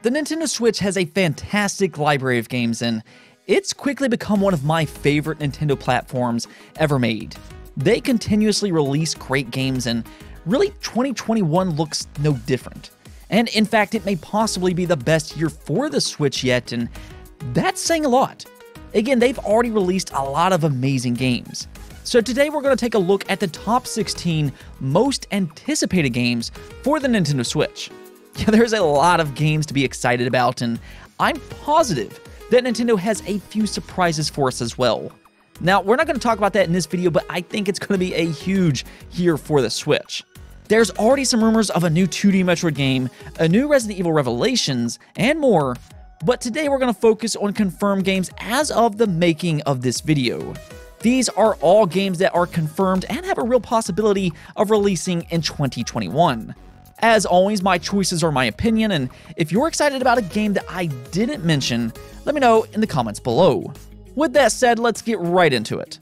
The Nintendo Switch has a fantastic library of games, and it's quickly become one of my favorite Nintendo platforms ever made. They continuously release great games, and really 2021 looks no different. And in fact, it may possibly be the best year for the Switch yet, and that's saying a lot. Again, they've already released a lot of amazing games. So today we're going to take a look at the top 16 most anticipated games for the Nintendo Switch. Yeah, there's a lot of games to be excited about, and I'm positive that Nintendo has a few surprises for us as well. Now, we're not going to talk about that in this video, but I think it's going to be a huge year for the Switch. There's already some rumors of a new 2D Metroid game, a new Resident Evil Revelations, and more, but today we're going to focus on confirmed games as of the making of this video. These are all games that are confirmed and have a real possibility of releasing in 2021. As always, my choices are my opinion, and if you're excited about a game that I didn't mention, let me know in the comments below. With that said, let's get right into it.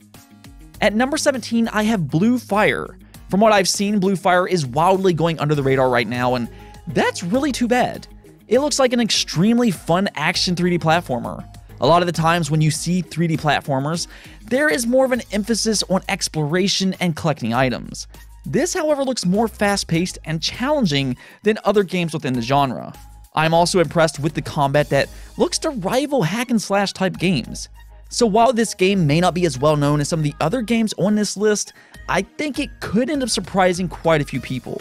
At number 17, I have Blue Fire. From what I've seen, Blue Fire is wildly going under the radar right now, and that's really too bad. It looks like an extremely fun action 3D platformer. A lot of the times when you see 3D platformers, there is more of an emphasis on exploration and collecting items. This, however, looks more fast-paced and challenging than other games within the genre. I'm also impressed with the combat that looks to rival hack-and-slash type games. So while this game may not be as well known as some of the other games on this list, I think it could end up surprising quite a few people.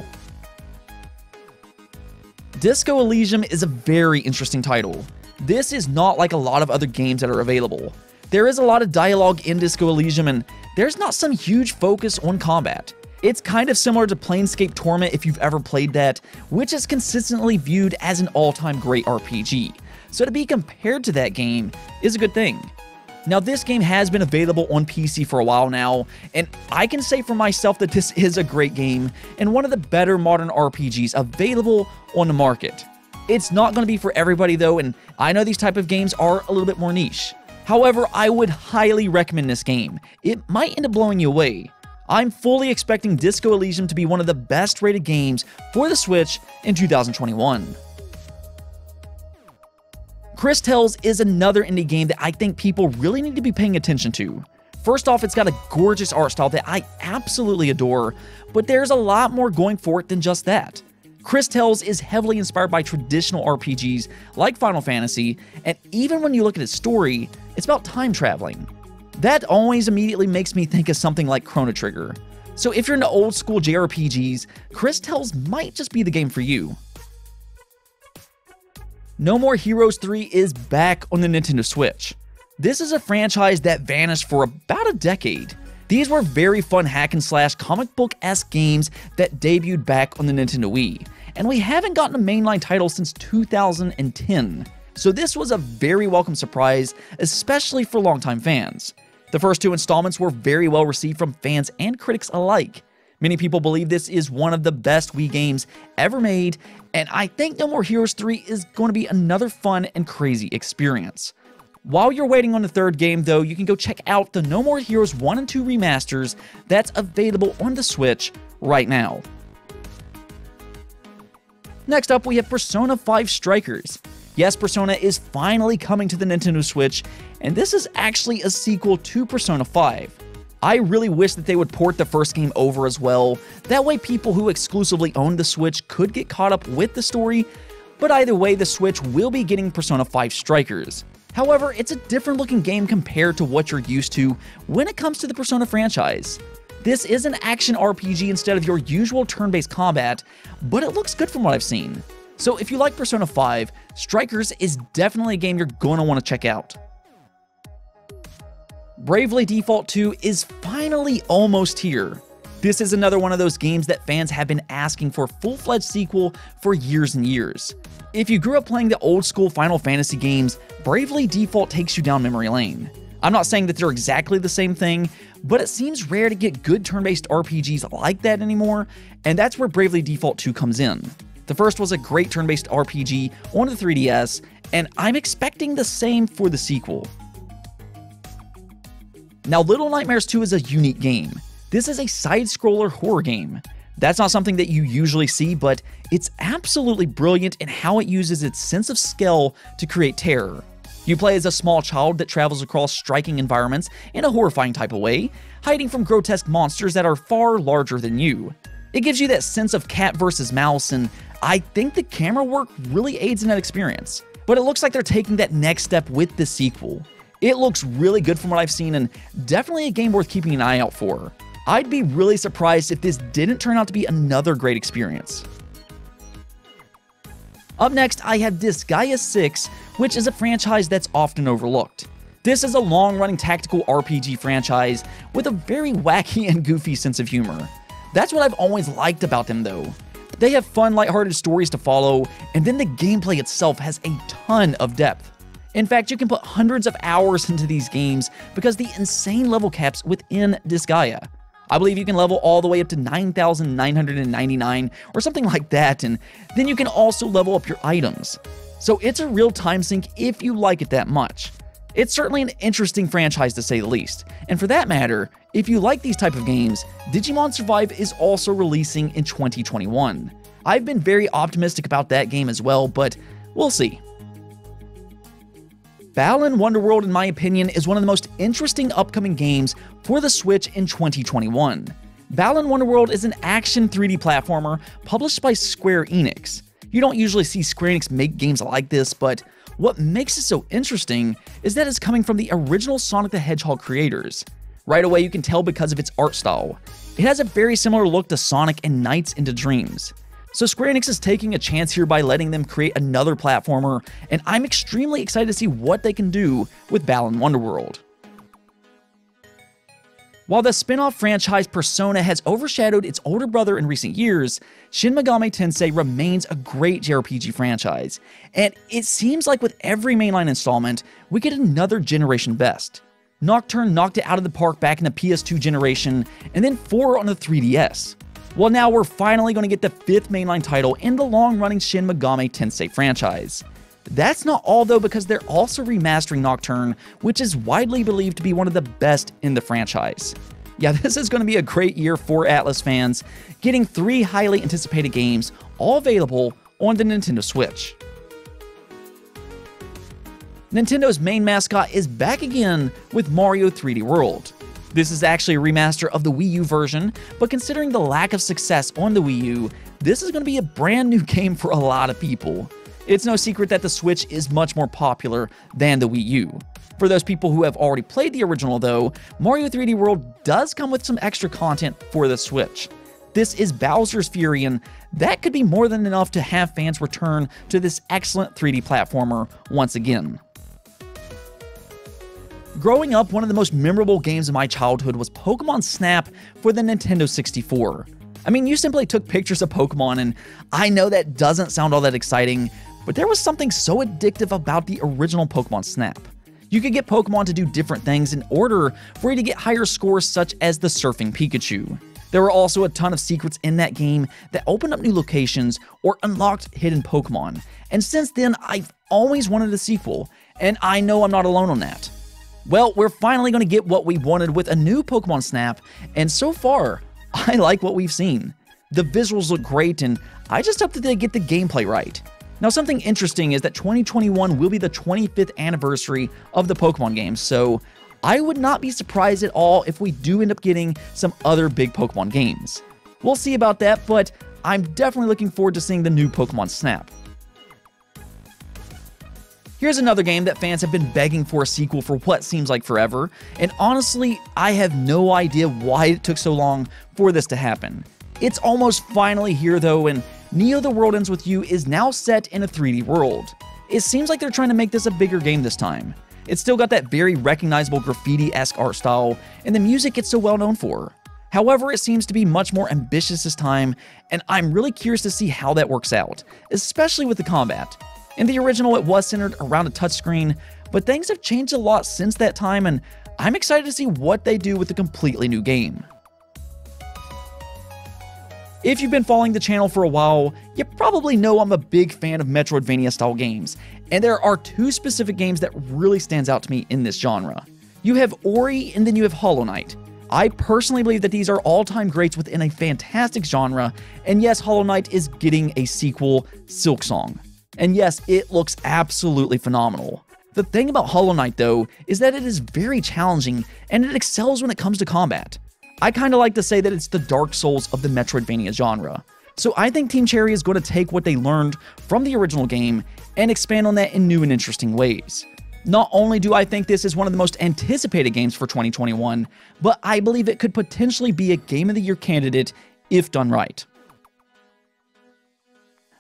Disco Elysium is a very interesting title. This is not like a lot of other games that are available. There is a lot of dialogue in Disco Elysium, and there's not some huge focus on combat. It's kind of similar to Planescape Torment if you've ever played that, which is consistently viewed as an all-time great RPG. So to be compared to that game is a good thing. Now, this game has been available on PC for a while now, and I can say for myself that this is a great game and one of the better modern RPGs available on the market. It's not going to be for everybody though, and I know these type of games are a little bit more niche. However, I would highly recommend this game. It might end up blowing you away. I'm fully expecting Disco Elysium to be one of the best rated games for the Switch in 2021. Cris Tales is another indie game that I think people really need to be paying attention to. First off, it's got a gorgeous art style that I absolutely adore, but there's a lot more going for it than just that. Cris Tales is heavily inspired by traditional RPGs like Final Fantasy, and even when you look at its story, it's about time traveling. That always immediately makes me think of something like Chrono Trigger. So if you're into old school JRPGs, Cris Tales might just be the game for you. No More Heroes 3 is back on the Nintendo Switch. This is a franchise that vanished for about a decade. These were very fun hack-and-slash comic book-esque games that debuted back on the Nintendo Wii, and we haven't gotten a mainline title since 2010. So this was a very welcome surprise, especially for longtime fans. The first two installments were very well received from fans and critics alike. Many people believe this is one of the best Wii games ever made, and I think No More Heroes 3 is going to be another fun and crazy experience. While you're waiting on the third game though, you can go check out the No More Heroes 1 and 2 remasters that's available on the Switch right now. Next up, we have Persona 5 Strikers. Yes, Persona is finally coming to the Nintendo Switch, and this is actually a sequel to Persona 5. I really wish that they would port the first game over as well. That way people who exclusively own the Switch could get caught up with the story, but either way, the Switch will be getting Persona 5 Strikers. However, it's a different looking game compared to what you're used to when it comes to the Persona franchise. This is an action RPG instead of your usual turn-based combat, but it looks good from what I've seen. So if you like Persona 5, Strikers is definitely a game you're going to want to check out. Bravely Default 2 is finally almost here. This is another one of those games that fans have been asking for a full-fledged sequel for years and years. If you grew up playing the old school Final Fantasy games, Bravely Default takes you down memory lane. I'm not saying that they're exactly the same thing, but it seems rare to get good turn-based RPGs like that anymore, and that's where Bravely Default 2 comes in. The first was a great turn-based RPG on the 3DS, and I'm expecting the same for the sequel. Now, Little Nightmares 2 is a unique game. This is a side-scroller horror game. That's not something that you usually see, but it's absolutely brilliant in how it uses its sense of scale to create terror. You play as a small child that travels across striking environments in a horrifying type of way, hiding from grotesque monsters that are far larger than you. It gives you that sense of cat versus mouse, and I think the camera work really aids in that experience. But it looks like they're taking that next step with the sequel. It looks really good from what I've seen, and definitely a game worth keeping an eye out for. I'd be really surprised if this didn't turn out to be another great experience. Up next, I have Disgaea 6, which is a franchise that's often overlooked. This is a long-running tactical RPG franchise with a very wacky and goofy sense of humor. That's what I've always liked about them though. They have fun, lighthearted stories to follow, and then the gameplay itself has a ton of depth. In fact, you can put hundreds of hours into these games because the insane level caps within Disgaea. I believe you can level all the way up to 9,999 or something like that, and then you can also level up your items. So it's a real time sink if you like it that much. It's certainly an interesting franchise to say the least, and for that matter, if you like these type of games, Digimon Survive is also releasing in 2021. I've been very optimistic about that game as well, but we'll see. Balan Wonderworld, in my opinion, is one of the most interesting upcoming games for the Switch in 2021. Balan Wonderworld is an action 3D platformer published by Square Enix. You don't usually see Square Enix make games like this, but what makes it so interesting is that it's coming from the original Sonic the Hedgehog creators. Right away you can tell because of its art style. It has a very similar look to Sonic and Nights into Dreams. So Square Enix is taking a chance here by letting them create another platformer, and I'm extremely excited to see what they can do with Balan Wonderworld. While the spin-off franchise Persona has overshadowed its older brother in recent years, Shin Megami Tensei remains a great JRPG franchise, and it seems like with every mainline installment, we get another generation best. Nocturne knocked it out of the park back in the PS2 generation, and then 4 on the 3DS. Well, now we're finally going to get the 5th mainline title in the long-running Shin Megami Tensei franchise. That's not all though, because they're also remastering Nocturne, which is widely believed to be one of the best in the franchise. Yeah, this is going to be a great year for Atlus fans, getting 3 highly anticipated games, all available on the Nintendo Switch. Nintendo's main mascot is back again with Mario 3D World. This is actually a remaster of the Wii U version, but considering the lack of success on the Wii U, this is going to be a brand new game for a lot of people. It's no secret that the Switch is much more popular than the Wii U. For those people who have already played the original though, Mario 3D World does come with some extra content for the Switch. This is Bowser's Fury, and that could be more than enough to have fans return to this excellent 3D platformer once again. Growing up, one of the most memorable games of my childhood was Pokemon Snap for the Nintendo 64. I mean, you simply took pictures of Pokemon, and I know that doesn't sound all that exciting, but there was something so addictive about the original Pokemon Snap. You could get Pokemon to do different things in order for you to get higher scores, such as the Surfing Pikachu. There were also a ton of secrets in that game that opened up new locations or unlocked hidden Pokemon, and since then I've always wanted a sequel, and I know I'm not alone on that. Well, we're finally going to get what we wanted with a new Pokemon Snap, and so far, I like what we've seen. The visuals look great, and I just hope that they get the gameplay right. Now, something interesting is that 2021 will be the 25th anniversary of the Pokemon games, so I would not be surprised at all if we do end up getting some other big Pokemon games. We'll see about that, but I'm definitely looking forward to seeing the new Pokemon Snap. Here's another game that fans have been begging for a sequel for what seems like forever, and honestly, I have no idea why it took so long for this to happen. It's almost finally here though, and Neo The World Ends With You is now set in a 3D world. It seems like they're trying to make this a bigger game this time. It's still got that very recognizable graffiti-esque art style, and the music it's so well known for. However, it seems to be much more ambitious this time, and I'm really curious to see how that works out, especially with the combat. In the original, it was centered around a touchscreen, but things have changed a lot since that time, and I'm excited to see what they do with the completely new game. If you've been following the channel for a while, you probably know I'm a big fan of Metroidvania-style games, and there are 2 specific games that really stands out to me in this genre. You have Ori, and then you have Hollow Knight. I personally believe that these are all-time greats within a fantastic genre, and yes, Hollow Knight is getting a sequel, Silksong. And yes, it looks absolutely phenomenal. The thing about Hollow Knight, though, is that it is very challenging, and it excels when it comes to combat. I kinda like to say that it's the Dark Souls of the Metroidvania genre. So I think Team Cherry is going to take what they learned from the original game and expand on that in new and interesting ways. Not only do I think this is one of the most anticipated games for 2021, but I believe it could potentially be a Game of the Year candidate if done right.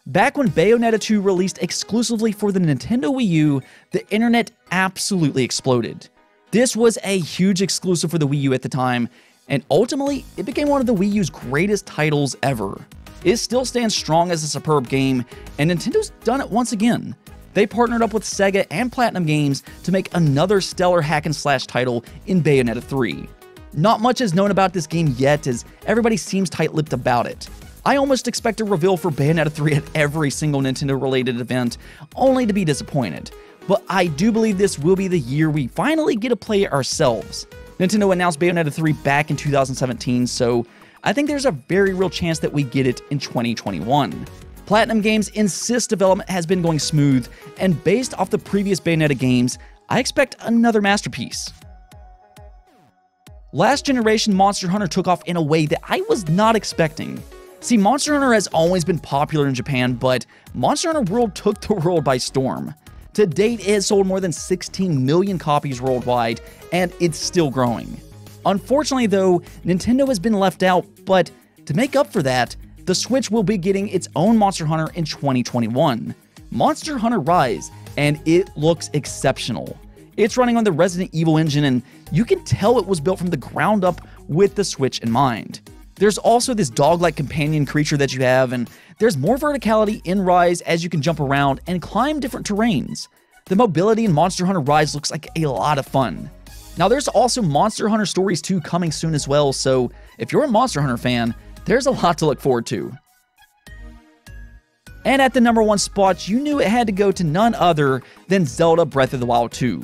Back when Bayonetta 2 released exclusively for the Nintendo Wii U, the internet absolutely exploded. This was a huge exclusive for the Wii U at the time, and ultimately, it became one of the Wii U's greatest titles ever. It still stands strong as a superb game, and Nintendo's done it once again. They partnered up with Sega and Platinum Games to make another stellar hack-and-slash title in Bayonetta 3. Not much is known about this game yet, as everybody seems tight-lipped about it. I almost expect a reveal for Bayonetta 3 at every single Nintendo-related event, only to be disappointed. But I do believe this will be the year we finally get to play it ourselves. Nintendo announced Bayonetta 3 back in 2017, so I think there's a very real chance that we get it in 2021. Platinum Games insists development has been going smooth, and based off the previous Bayonetta games, I expect another masterpiece. Last generation Monster Hunter took off in a way that I was not expecting. See, Monster Hunter has always been popular in Japan, but Monster Hunter World took the world by storm. To date, it has sold more than 16 million copies worldwide, and it's still growing. Unfortunately though, Nintendo has been left out, but to make up for that, the Switch will be getting its own Monster Hunter in 2021. Monster Hunter Rise, and it looks exceptional. It's running on the Resident Evil engine, and you can tell it was built from the ground up with the Switch in mind. There's also this dog-like companion creature that you have, and there's more verticality in Rise as you can jump around and climb different terrains. The mobility in Monster Hunter Rise looks like a lot of fun. Now there's also Monster Hunter Stories 2 coming soon as well, so if you're a Monster Hunter fan, there's a lot to look forward to. And at the #1 spot, you knew it had to go to none other than Zelda Breath of the Wild 2.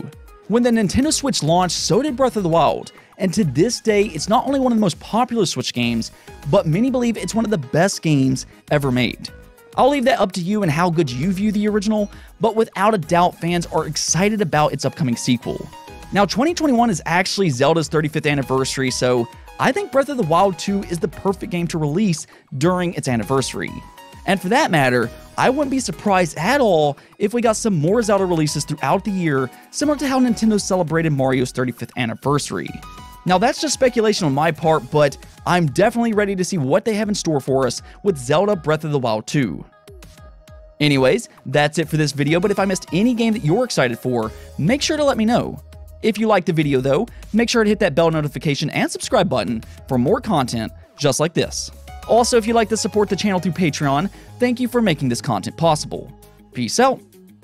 When the Nintendo Switch launched, so did Breath of the Wild, and to this day, it's not only one of the most popular Switch games, but many believe it's one of the best games ever made. I'll leave that up to you and how good you view the original, but without a doubt, fans are excited about its upcoming sequel. Now, 2021 is actually Zelda's 35th anniversary, so I think Breath of the Wild 2 is the perfect game to release during its anniversary. And for that matter, I wouldn't be surprised at all if we got some more Zelda releases throughout the year, similar to how Nintendo celebrated Mario's 35th anniversary. Now that's just speculation on my part, but I'm definitely ready to see what they have in store for us with Zelda Breath of the Wild 2. Anyways, that's it for this video, but if I missed any game that you're excited for, make sure to let me know. If you liked the video though, make sure to hit that bell notification and subscribe button for more content just like this. Also, if you'd like to support the channel through Patreon, thank you for making this content possible. Peace out.